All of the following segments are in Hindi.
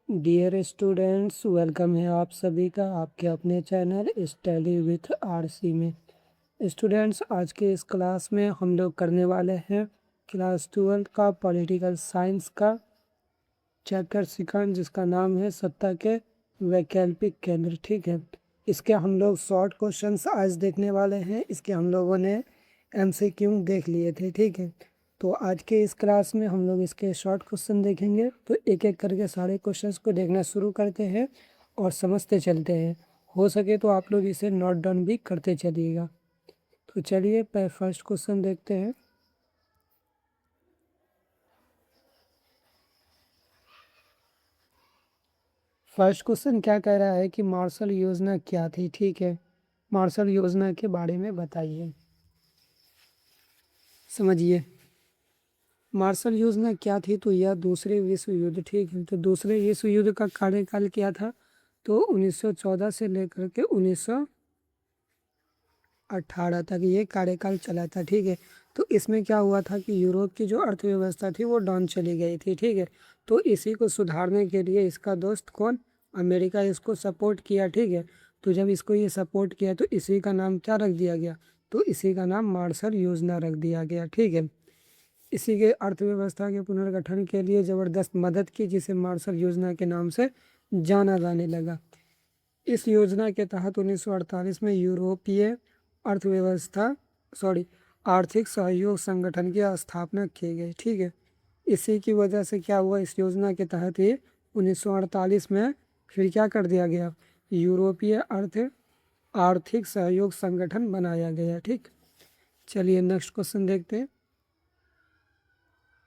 डियर स्टूडेंट्स, वेलकम है आप सभी का आपके अपने चैनल स्टडी विथ आरसी में। स्टूडेंट्स, आज के इस क्लास में हम लोग करने वाले हैं क्लास 12 का पॉलिटिकल साइंस का चैप्टर सेकंड, जिसका नाम है सत्ता के वैकल्पिक केंद्र। ठीक है, इसके हम लोग शॉर्ट क्वेश्चंस आज देखने वाले हैं। इसके हम लोगों ने एमसीक्यू देख लिए थे। ठीक है, तो आज के इस क्लास में हम लोग इसके शॉर्ट क्वेश्चन देखेंगे। तो एक एक करके सारे क्वेश्चंस को देखना शुरू करते हैं और समझते चलते हैं। हो सके तो आप लोग इसे नोट डाउन भी करते चलिएगा। तो चलिए फर्स्ट क्वेश्चन देखते हैं। फर्स्ट क्वेश्चन क्या कह रहा है कि मार्शल योजना क्या थी। ठीक है, मार्शल योजना के बारे में बताइए, समझिए। मार्शल योजना क्या थी, तो यह दूसरे विश्व युद्ध, ठीक है, तो दूसरे विश्व युद्ध का कार्यकाल क्या था, तो 1914 से लेकर के 1918 तक ये कार्यकाल चला था। ठीक है, तो इसमें क्या हुआ था कि यूरोप की जो अर्थव्यवस्था थी वो डाउन चली गई थी। ठीक है, तो इसी को सुधारने के लिए इसका दोस्त कौन, अमेरिका, इसको सपोर्ट किया। ठीक है, तो जब इसको ये सपोर्ट किया तो इसी का नाम क्या रख दिया गया, तो इसी का नाम मार्शल योजना रख दिया गया। ठीक है, इसी के अर्थव्यवस्था के पुनर्गठन के लिए ज़बरदस्त मदद की, जिसे मार्शल योजना के नाम से जाना जाने लगा। इस योजना के तहत 1948 में यूरोपीय अर्थव्यवस्था आर्थिक सहयोग संगठन की स्थापना की गई। ठीक है, इसी की वजह से क्या हुआ, इस योजना के तहत ही 1948 में फिर क्या कर दिया गया, यूरोपीय आर्थिक सहयोग संगठन बनाया गया। ठीक, चलिए नेक्स्ट क्वेश्चन देखते हैं।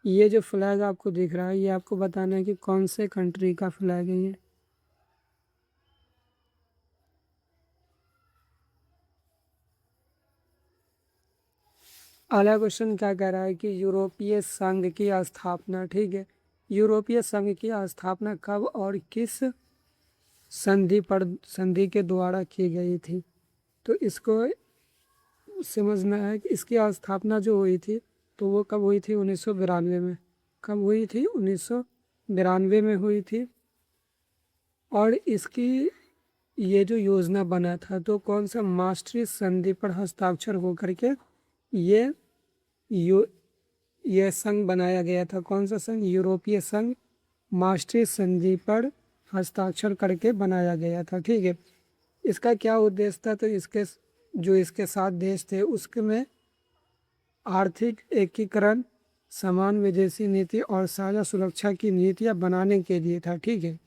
ये जो फ्लैग आपको दिख रहा है, ये आपको बताना है कि कौन से कंट्री का फ्लैग है ये। अगला क्वेश्चन क्या कह रहा है कि यूरोपीय संघ की स्थापना। ठीक है, यूरोपीय संघ की स्थापना कब और किस संधि के द्वारा की गई थी, तो इसको समझना है कि इसकी स्थापना जो हुई थी तो वो कब हुई थी, 1992 में। कब हुई थी, 1992 में हुई थी। और इसकी ये जो योजना बना था तो कौन सा मास्ट्रिच संधि पर हस्ताक्षर होकर के ये यो ये संघ बनाया गया था। कौन सा संघ, यूरोपीय संघ मास्ट्रिच संधि पर हस्ताक्षर करके बनाया गया था। ठीक है, इसका क्या उद्देश्य था, तो इसके साथ देश थे उसके में आर्थिक एकीकरण, समान विदेशी नीति और साझा सुरक्षा की नीतियां बनाने के लिए था। ठीक है,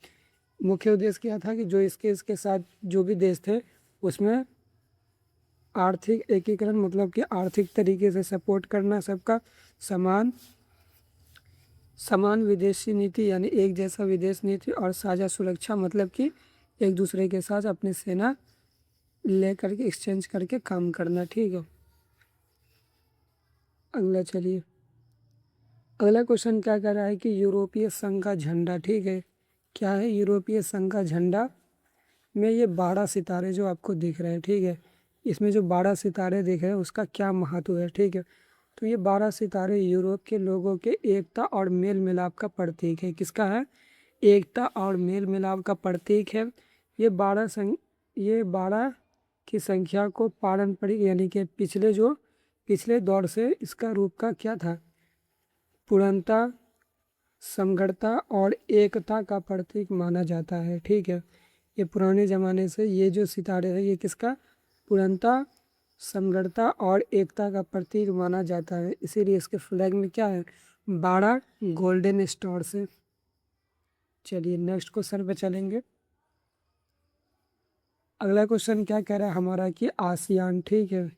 मुख्य उद्देश्य क्या था कि जो इसके साथ जो भी देश थे उसमें आर्थिक एकीकरण, मतलब कि आर्थिक तरीके से सपोर्ट करना सबका, समान विदेशी नीति यानी एक जैसा विदेश नीति, और साझा सुरक्षा मतलब कि एक दूसरे के साथ अपनी सेना लेकर के एक्सचेंज करके काम करना। ठीक है, अगला चलिए। अगला क्वेश्चन क्या कर रहा है कि यूरोपीय संघ का झंडा। ठीक है, क्या है यूरोपीय संघ का झंडा में ये 12 सितारे जो आपको दिख रहे हैं। ठीक है, इसमें जो 12 सितारे दिख रहे हैं उसका क्या महत्व है। ठीक है, तो ये 12 सितारे यूरोप के लोगों के एकता और मेल मिलाप का प्रतीक है। किसका है, एकता और मेल मिलाप का प्रतीक है। ये 12 की संख्या को पारंपरिक यानी कि पिछले दौर से इसका रूप का क्या था, पूर्णता, समग्रता और एकता का प्रतीक माना जाता है। ठीक है, ये पुराने ज़माने से ये जो सितारे हैं ये किसका, पूर्णता, समग्रता और एकता का प्रतीक माना जाता है। इसीलिए इसके फ्लैग में क्या है, 12 गोल्डन स्टार से। चलिए नेक्स्ट क्वेश्चन पे चलेंगे। अगला क्वेश्चन क्या कह रहा है हमारा कि आसियान। ठीक है,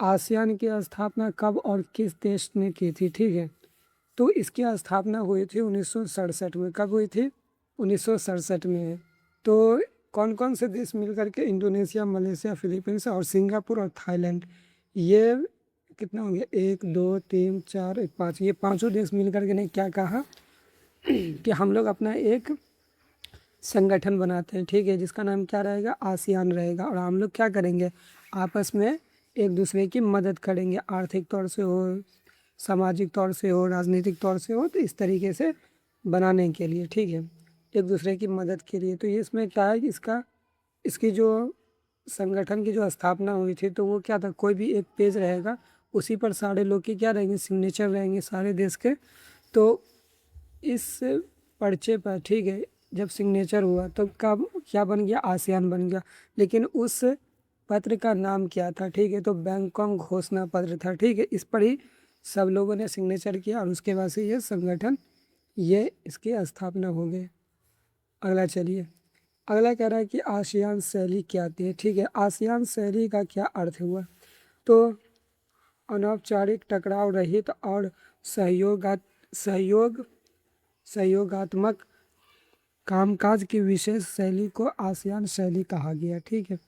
आसियान की स्थापना कब और किस देश ने की थी। ठीक है, तो इसकी स्थापना हुई थी 1967 में। कब हुई थी, 1967 में। तो कौन कौन से देश मिलकर के, इंडोनेशिया, मलेशिया, फिलीपींस और सिंगापुर और थाईलैंड, ये कितना हो गया, 1 2 3 4 5, ये पांचों देश मिलकर के ने क्या कहा कि हम लोग अपना एक संगठन बनाते हैं। ठीक है, जिसका नाम क्या रहेगा, आसियान रहेगा। और हम लोग क्या करेंगे, आपस में एक दूसरे की मदद करेंगे, आर्थिक तौर से हो, सामाजिक तौर से हो, राजनीतिक तौर से हो, तो इस तरीके से बनाने के लिए। ठीक है, एक दूसरे की मदद के लिए। तो ये इसमें क्या है कि इसकी जो संगठन की जो स्थापना हुई थी तो वो क्या था, कोई भी एक पेज रहेगा, उसी पर सारे लोग के क्या रहेंगे, सिग्नेचर रहेंगे सारे देश के। तो इस पर्चे पर, ठीक है, जब सिग्नेचर हुआ तो कब क्या बन गया, आसियान बन गया। लेकिन उस पत्र का नाम क्या था, ठीक है, तो बैंकॉक घोषणा पत्र था, ठीक है। इस पर ही सब लोगों ने सिग्नेचर किया और उसके बाद से ये संगठन, ये इसकी स्थापना हो गई। अगला चलिए, अगला कह रहा है कि आसियान शैली क्या आती है, ठीक है। आसियान शैली का क्या अर्थ हुआ, तो अनौपचारिक, टकराव रहित और सहयोग सहयोगात्मक कामकाज की विशेष शैली को आसियान शैली कहा गया, ठीक है।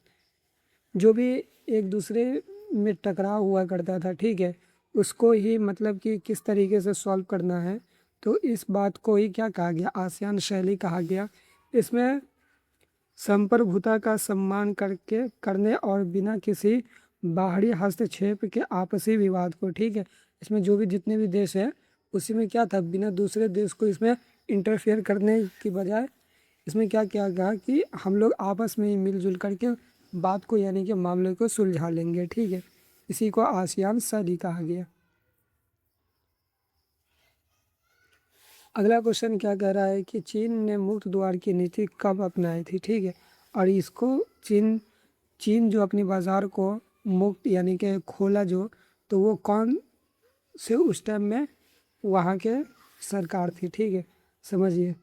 जो भी एक दूसरे में टकराव हुआ करता था, ठीक है, उसको ही मतलब कि किस तरीके से सॉल्व करना है, तो इस बात को ही क्या कहा गया, आसियान शैली कहा गया। इसमें संप्रभुता का सम्मान करने और बिना किसी बाहरी हस्तक्षेप के आपसी विवाद को, ठीक है, इसमें जो भी जितने भी देश हैं उसी में क्या था, बिना दूसरे देश को इसमें इंटरफेयर करने की बजाय इसमें क्या किया गया कि हम लोग आपस में ही मिलजुल करके बात को, यानी कि मामले को सुलझा लेंगे, ठीक है। इसी को आसियान शैली कहा गया। अगला क्वेश्चन क्या कह रहा है कि चीन ने मुक्त द्वार की नीति कब अपनाई थी, ठीक है। और इसको चीन जो अपनी बाज़ार को मुक्त यानी कि खोला जो, तो वो कौन से उस टाइम में वहाँ के सरकार थी, ठीक है। समझिए,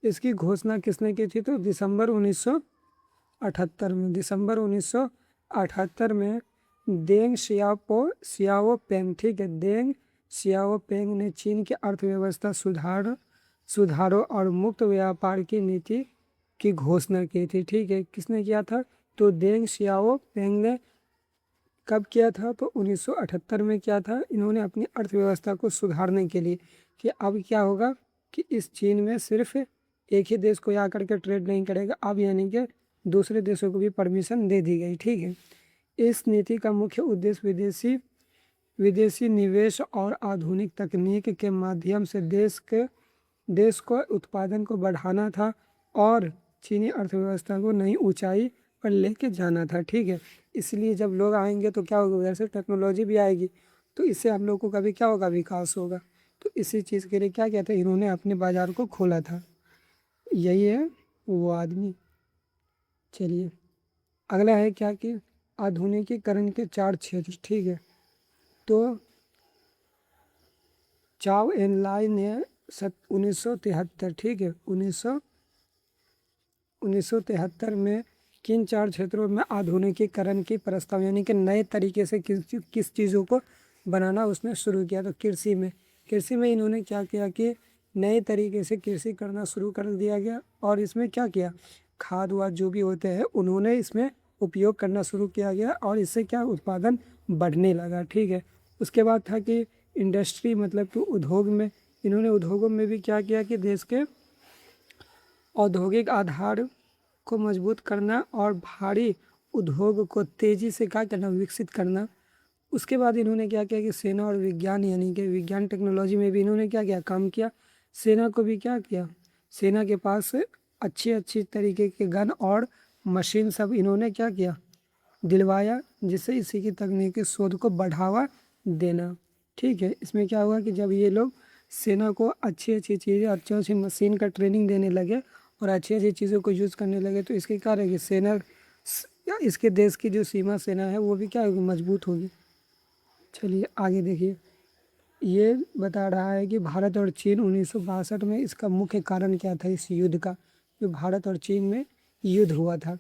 इसकी घोषणा किसने की थी, तो दिसंबर 1978 में, दिसंबर 1978 में देंग सियाओपेंग, ठीक है, देंग सियाओपेंग ने चीन की अर्थव्यवस्था सुधारों और मुक्त व्यापार की नीति की घोषणा की थी, ठीक है। किसने किया था, तो देंग सियाओपेंग ने कब किया था, तो 1978 में किया था। इन्होंने अपनी अर्थव्यवस्था को सुधारने के लिए कि अब क्या होगा कि इस चीन में सिर्फ एक ही देश को आकर के ट्रेड नहीं करेगा, अब यानी कि दूसरे देशों को भी परमिशन दे दी गई, ठीक है। इस नीति का मुख्य उद्देश्य विदेशी निवेश और आधुनिक तकनीक के माध्यम से देश को उत्पादन को बढ़ाना था और चीनी अर्थव्यवस्था को नई ऊंचाई पर लेके जाना था, ठीक है। इसलिए जब लोग आएंगे तो क्या होगा, उधर से टेक्नोलॉजी भी आएगी, तो इससे हम लोग को कभी क्या होगा, विकास होगा। तो इसी चीज़ के लिए क्या कहते हैं, इन्होंने अपने बाज़ार को खोला था। यही है वो आदमी। चलिए, अगला है क्या कि आधुनिकीकरण के 4 क्षेत्र, ठीक है। तो चाओ एन लाई ने 1973, ठीक है, 1973 में किन 4 क्षेत्रों में आधुनिकीकरण की प्रस्ताव, यानी कि नए तरीके से किस चीज़ों को बनाना उसने शुरू किया, तो कृषि में इन्होंने क्या किया कि नए तरीके से कृषि करना शुरू कर दिया गया और इसमें क्या किया, खाद वाद जो भी होते हैं उन्होंने इसमें उपयोग करना शुरू किया गया और इससे क्या उत्पादन बढ़ने लगा, ठीक है। उसके बाद था कि इंडस्ट्री, मतलब कि उद्योग में, इन्होंने उद्योगों में भी क्या किया कि देश के औद्योगिक आधार को मजबूत करना और भारी उद्योग को तेज़ी से क्या करना, विकसित करना। उसके बाद इन्होंने क्या किया कि सेना और विज्ञान, यानी कि विज्ञान टेक्नोलॉजी में भी इन्होंने क्या किया, काम किया। सेना को भी क्या किया, सेना के पास अच्छी तरीके के गन और मशीन सब इन्होंने क्या किया, दिलवाया, जिससे इसी की तकनीकी शोध को बढ़ावा देना, ठीक है। इसमें क्या हुआ कि जब ये लोग सेना को अच्छी चीज़ें, अच्छी मशीन का ट्रेनिंग देने लगे और अच्छी चीज़ों को यूज़ करने लगे, तो इसके क्या रहेगी, सेना इसके देश की जो सीमा सेना है वो भी क्या होगी, मजबूत होगी। चलिए आगे देखिए, ये बता रहा है कि भारत और चीन 1962 में, इसका मुख्य कारण क्या था इस युद्ध का, जो भारत और चीन में युद्ध हुआ था,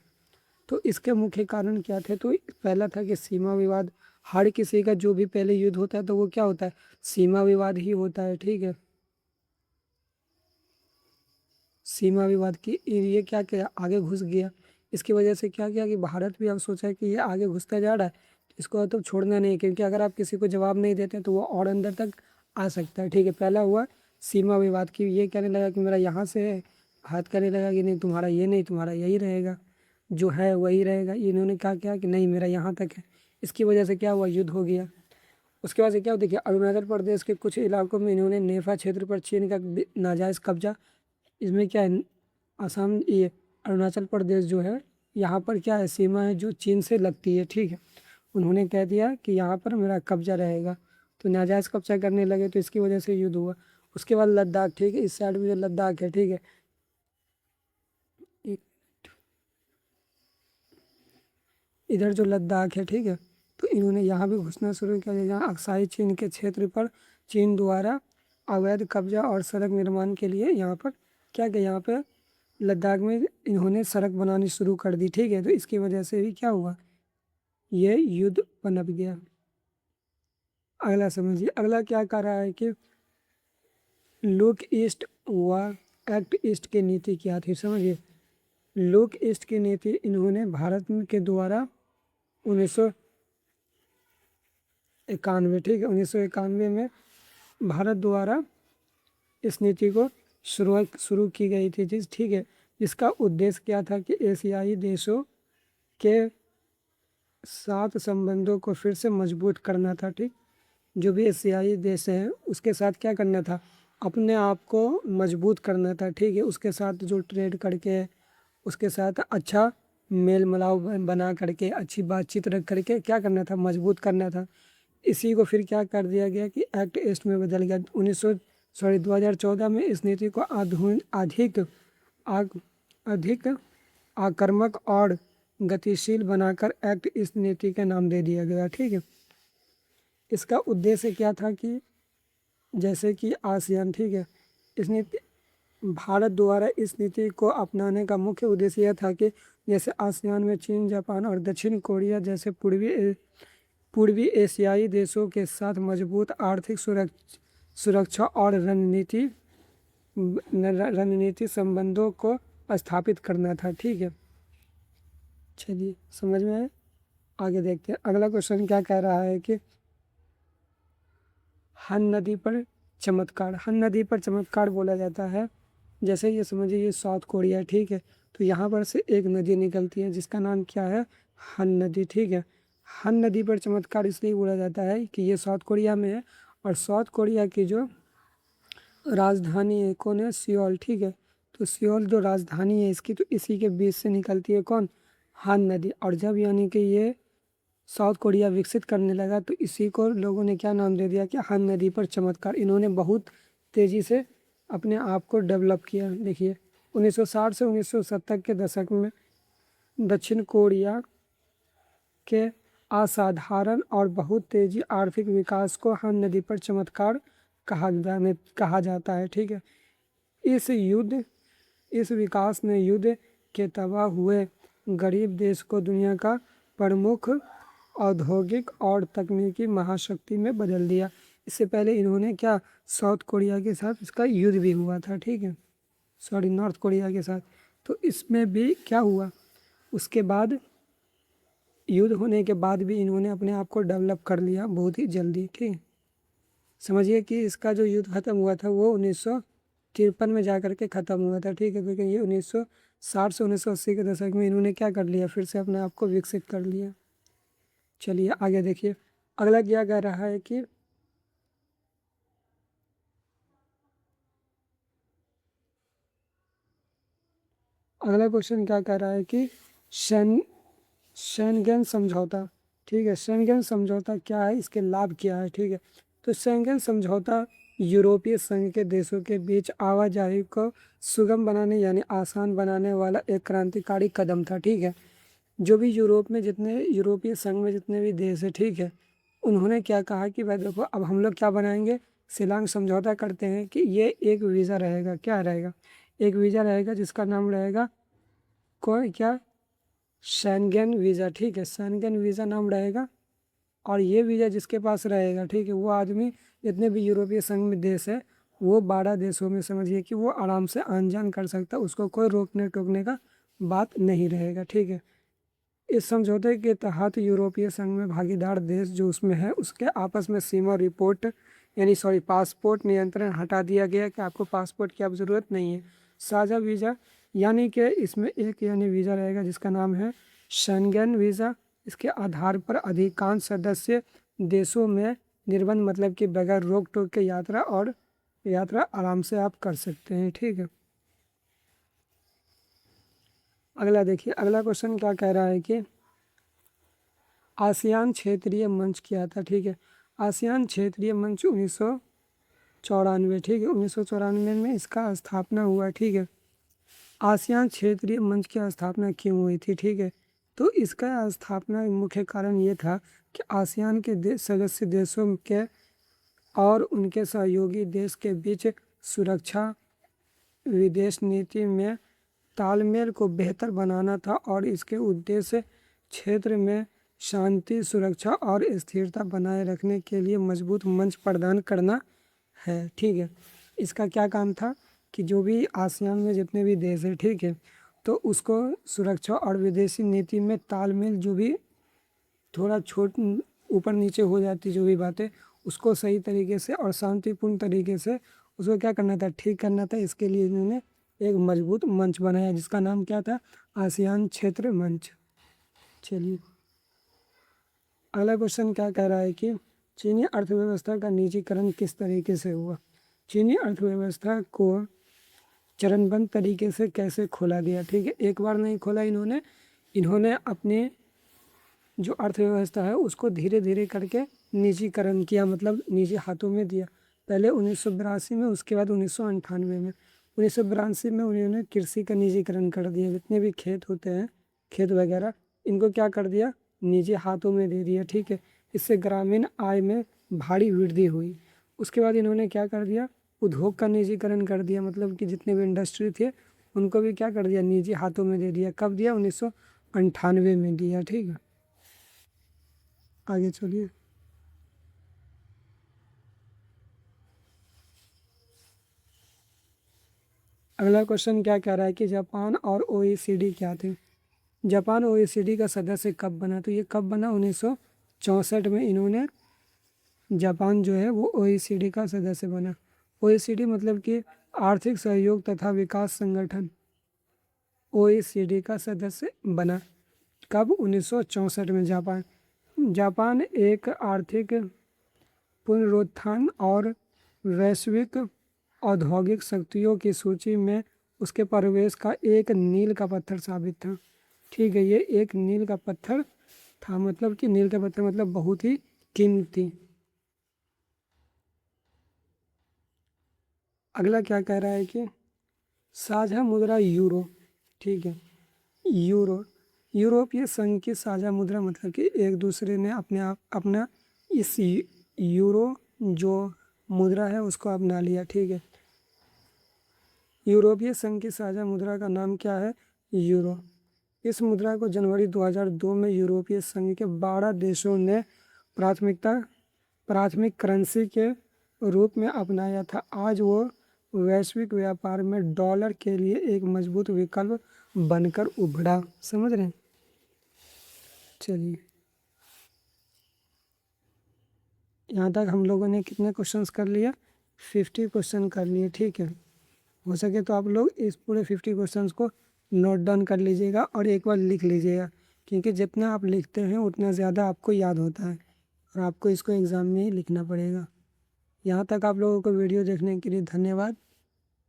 तो इसके मुख्य कारण क्या थे, तो पहला था कि सीमा विवाद। हर किसी का जो भी पहले युद्ध होता है तो वो क्या होता है, सीमा विवाद ही होता है, ठीक है। सीमा विवाद की ये क्या किया, आगे घुस गया। इसकी वजह से क्या किया कि भारत भी अब सोचा है कि ये आगे घुसता जा रहा है, इसको तो छोड़ना नहीं, क्योंकि अगर आप किसी को जवाब नहीं देते तो वो और अंदर तक आ सकता है, ठीक है। पहला हुआ सीमा विवाद की, ये कहने लगा कि मेरा यहाँ से है, हाथ कहने लगा कि नहीं तुम्हारा ये नहीं, तुम्हारा यही रहेगा, जो है वही रहेगा। इन्होंने क्या किया कि नहीं मेरा यहाँ तक है, इसकी वजह से क्या हुआ, युद्ध हो गया। उसके बाद से क्या देखिए, अरुणाचल प्रदेश के कुछ इलाकों में इन्होंने नेफा क्षेत्र पर चीन का नाजायज़ कब्जा, इसमें क्या है, असम, ये अरुणाचल प्रदेश जो है यहाँ पर क्या है, सीमा है जो चीन से लगती है, ठीक है। उन्होंने कह दिया कि यहाँ पर मेरा कब्जा रहेगा, तो नाजायज़ कब्जा करने लगे, तो इसकी वजह से युद्ध हुआ। उसके बाद लद्दाख, ठीक है, इस साइड में जो लद्दाख है, ठीक है, एक इधर जो लद्दाख है, ठीक है, तो इन्होंने यहाँ भी घुसना शुरू कर दिया, जहाँ अक्साई चीन के क्षेत्र पर चीन द्वारा अवैध कब्जा और सड़क निर्माण के लिए यहाँ पर क्या किया, यहाँ पर लद्दाख में इन्होंने सड़क बनानी शुरू कर दी, ठीक है। तो इसकी वजह से भी क्या हुआ, ये युद्ध पनप गया। अगला समझिए, अगला क्या कह रहा है कि लुक ईस्ट व एक्ट ईस्ट की नीति क्या थी, समझिए। लुक ईस्ट की नीति इन्होंने भारत के द्वारा 1991, ठीक है, 1991 में भारत द्वारा इस नीति को शुरू की गई थी, ठीक है। इसका उद्देश्य क्या था कि एशियाई देशों के साथ संबंधों को फिर से मजबूत करना था, ठीक। जो भी एशियाई देश हैं उसके साथ क्या करना था, अपने आप को मजबूत करना था, ठीक है। उसके साथ जो ट्रेड करके, उसके साथ अच्छा मेल मिलाप बना करके, अच्छी बातचीत रख करके क्या करना था, मजबूत करना था। इसी को फिर क्या कर दिया गया कि एक्ट ईस्ट में बदल गया। 2014 में इस नीति को अधिक आक्रामक और गतिशील बनाकर एक्ट ईस्ट नीति का नाम दे दिया गया, ठीक है। इसका उद्देश्य क्या था कि जैसे कि आसियान, ठीक है, इस नीति भारत द्वारा इस नीति को अपनाने का मुख्य उद्देश्य यह था कि जैसे आसियान में चीन, जापान और दक्षिण कोरिया जैसे पूर्वी एशियाई देशों के साथ मजबूत आर्थिक सुरक्षा और रणनीति संबंधों को स्थापित करना था, ठीक है। चलिए समझ में आए, आगे देखते हैं। अगला क्वेश्चन क्या कह रहा है कि हन नदी पर चमत्कार। हन नदी पर चमत्कार बोला जाता है, जैसे ये समझिए ये साउथ कोरिया, ठीक है, तो यहाँ पर से एक नदी निकलती है जिसका नाम क्या है, हन नदी, ठीक है। हन नदी पर चमत्कार इसलिए बोला जाता है कि ये साउथ कोरिया में है, और साउथ कोरिया की जो राजधानी है कौन है, सियोल, ठीक है। तो सियोल जो राजधानी है इसकी, तो इसी के बीच से निकलती है कौन, हन नदी। और जब यानी कि ये साउथ कोरिया विकसित करने लगा तो इसी को लोगों ने क्या नाम दे दिया कि हन नदी पर चमत्कार। इन्होंने बहुत तेज़ी से अपने आप को डेवलप किया। देखिए 1960 से 1970 के दशक में दक्षिण कोरिया के असाधारण और बहुत तेजी आर्थिक विकास को हन नदी पर चमत्कार कहा जाता है, ठीक है। इस विकास ने युद्ध के तबाह हुए गरीब देश को दुनिया का प्रमुख औद्योगिक और तकनीकी महाशक्ति में बदल दिया। इससे पहले इन्होंने क्या, साउथ कोरिया के साथ इसका युद्ध भी हुआ था, ठीक है, सॉरी नॉर्थ कोरिया के साथ। तो इसमें भी क्या हुआ, उसके बाद युद्ध होने के बाद भी इन्होंने अपने आप को डेवलप कर लिया बहुत ही जल्दी, ठीक। समझिए कि इसका जो युद्ध ख़त्म हुआ था वो 1953 में जा कर के ख़त्म हुआ था, ठीक है, क्योंकि ये 1960 से 1980 के दशक में इन्होंने क्या कर लिया, फिर से अपने आप को विकसित कर लिया। चलिए आगे देखिए, अगला क्या कह रहा है कि अगला क्वेश्चन क्या कह रहा है कि शेंगेन समझौता, ठीक है। शेंगेन समझौता क्या है, इसके लाभ क्या है, ठीक है। तो शेंगेन समझौता यूरोपीय संघ के देशों के बीच आवाजाही को सुगम बनाने यानी आसान बनाने वाला एक क्रांतिकारी कदम था, ठीक है। जो भी यूरोपीय संघ में जितने भी देश है, ठीक है, उन्होंने क्या कहा कि भाई देखो अब हम लोग क्या बनाएंगे, शिलांग समझौता करते हैं कि ये एक वीज़ा रहेगा, क्या रहेगा, एक वीज़ा रहेगा जिसका नाम रहेगा कोई क्या, शेंगेन वीज़ा, ठीक है, शेंगेन वीज़ा नाम रहेगा। और ये वीज़ा जिसके पास रहेगा, ठीक है, वो आदमी जितने भी यूरोपीय संघ में देश है वो 12 देशों में समझिए कि वो आराम से आन जान कर सकता, उसको कोई रोकने टोकने का बात नहीं रहेगा, ठीक है। इस समझौते के तहत यूरोपीय संघ में भागीदार देश जो उसमें है उसके आपस में सीमा रिपोर्ट पासपोर्ट नियंत्रण हटा दिया गया कि आपको पासपोर्ट की अब ज़रूरत नहीं है। साझा वीज़ा यानी कि इसमें एक वीज़ा रहेगा जिसका नाम है शेंगेन वीज़ा। इसके आधार पर अधिकांश सदस्य देशों में निर्बंध मतलब कि बगैर रोक टोक के यात्रा आराम से आप कर सकते हैं, ठीक है। अगला देखिए, अगला क्वेश्चन क्या कह रहा है कि आसियान क्षेत्रीय मंच क्या था, ठीक है। आसियान क्षेत्रीय मंच 1994, ठीक है, 1994 में इसका स्थापना हुआ, ठीक है। आसियान क्षेत्रीय मंच की स्थापना क्यों हुई थी, ठीक है। तो इसका स्थापना मुख्य कारण ये था कि आसियान के सदस्य देशों के और उनके सहयोगी देश के बीच सुरक्षा विदेश नीति में तालमेल को बेहतर बनाना था और इसके उद्देश्य क्षेत्र में शांति, सुरक्षा और स्थिरता बनाए रखने के लिए मजबूत मंच प्रदान करना है, ठीक है। इसका क्या काम था कि जो भी आसियान में जितने भी देश हैं, ठीक है, तो उसको सुरक्षा और विदेशी नीति में तालमेल जो भी थोड़ा ऊपर नीचे हो जाती जो भी बातें, उसको सही तरीके से और शांतिपूर्ण तरीके से उसको क्या करना था, ठीक करना था। इसके लिए इन्होंने एक मजबूत मंच बनाया जिसका नाम क्या था, आसियान क्षेत्र मंच। चलिए, अगला क्वेश्चन क्या कह रहा है कि चीनी अर्थव्यवस्था का निजीकरण किस तरीके से हुआ। चीनी अर्थव्यवस्था को चरणबद्ध तरीके से कैसे खोला गया, ठीक है। एक बार नहीं खोला इन्होंने अपने जो अर्थव्यवस्था है उसको धीरे धीरे करके निजीकरण किया, मतलब निजी हाथों में दिया। पहले 1982 में, उसके बाद 1998 में। 1982 में उन्होंने कृषि का निजीकरण कर दिया, जितने भी खेत होते हैं, खेत वगैरह, इनको क्या कर दिया, निजी हाथों में दे दिया, ठीक है। इससे ग्रामीण आय में भारी वृद्धि हुई। उसके बाद इन्होंने क्या कर दिया, उद्योग का निजीकरण कर दिया, मतलब कि जितने भी इंडस्ट्री थे उनको भी क्या कर दिया, निजी हाथों में दे दिया। कब दिया, 1998 में दिया, ठीक है। आगे चलिए, अगला क्वेश्चन क्या कह रहा है कि जापान और ओईसीडी क्या थे। जापान ओईसीडी का सदस्य कब बना, तो ये कब बना, 1964 में इन्होंने जापान जो है वो ओईसीडी का सदस्य बना। ओईसीडी मतलब कि आर्थिक सहयोग तथा विकास संगठन, ओईसीडी का सदस्य बना। कब, 1964 में। जापान एक आर्थिक पुनरुत्थान और वैश्विक औद्योगिक शक्तियों की सूची में उसके प्रवेश का एक मील का पत्थर साबित था, ठीक है। ये एक मील का पत्थर था, मतलब कि मील का पत्थर मतलब बहुत ही कीमती। अगला क्या कह रहा है कि साझा मुद्रा यूरो, ठीक है। यूरो, यूरोपीय संघ की साझा मुद्रा, मतलब कि एक दूसरे ने अपना इस यूरो जो मुद्रा है उसको अपना लिया, ठीक है। यूरोपीय संघ की साझा मुद्रा का नाम क्या है, यूरो। इस मुद्रा को जनवरी 2002 में यूरोपीय संघ के 12 देशों ने प्राथमिक करेंसी के रूप में अपनाया था। आज वो वैश्विक व्यापार में डॉलर के लिए एक मजबूत विकल्प बनकर उभरा, समझ रहे हैं। चलिए, यहाँ तक हम लोगों ने कितने क्वेश्चंस कर लिया, 50 क्वेश्चन कर लिए, ठीक है। हो सके तो आप लोग इस पूरे 50 क्वेश्चंस को नोट डाउन कर लीजिएगा और एक बार लिख लीजिएगा, क्योंकि जितना आप लिखते हैं उतना ज़्यादा आपको याद होता है और आपको इसको एग्ज़ाम में ही लिखना पड़ेगा। यहाँ तक आप लोगों को वीडियो देखने के लिए धन्यवाद।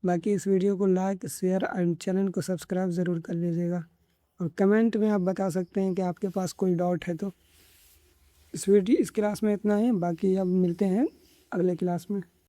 बाकी इस वीडियो को लाइक, शेयर एंड चैनल को सब्सक्राइब ज़रूर कर लीजिएगा और कमेंट में आप बता सकते हैं कि आपके पास कोई डाउट है तो। इस क्लास में इतना ही, बाकी अब मिलते हैं अगले क्लास में।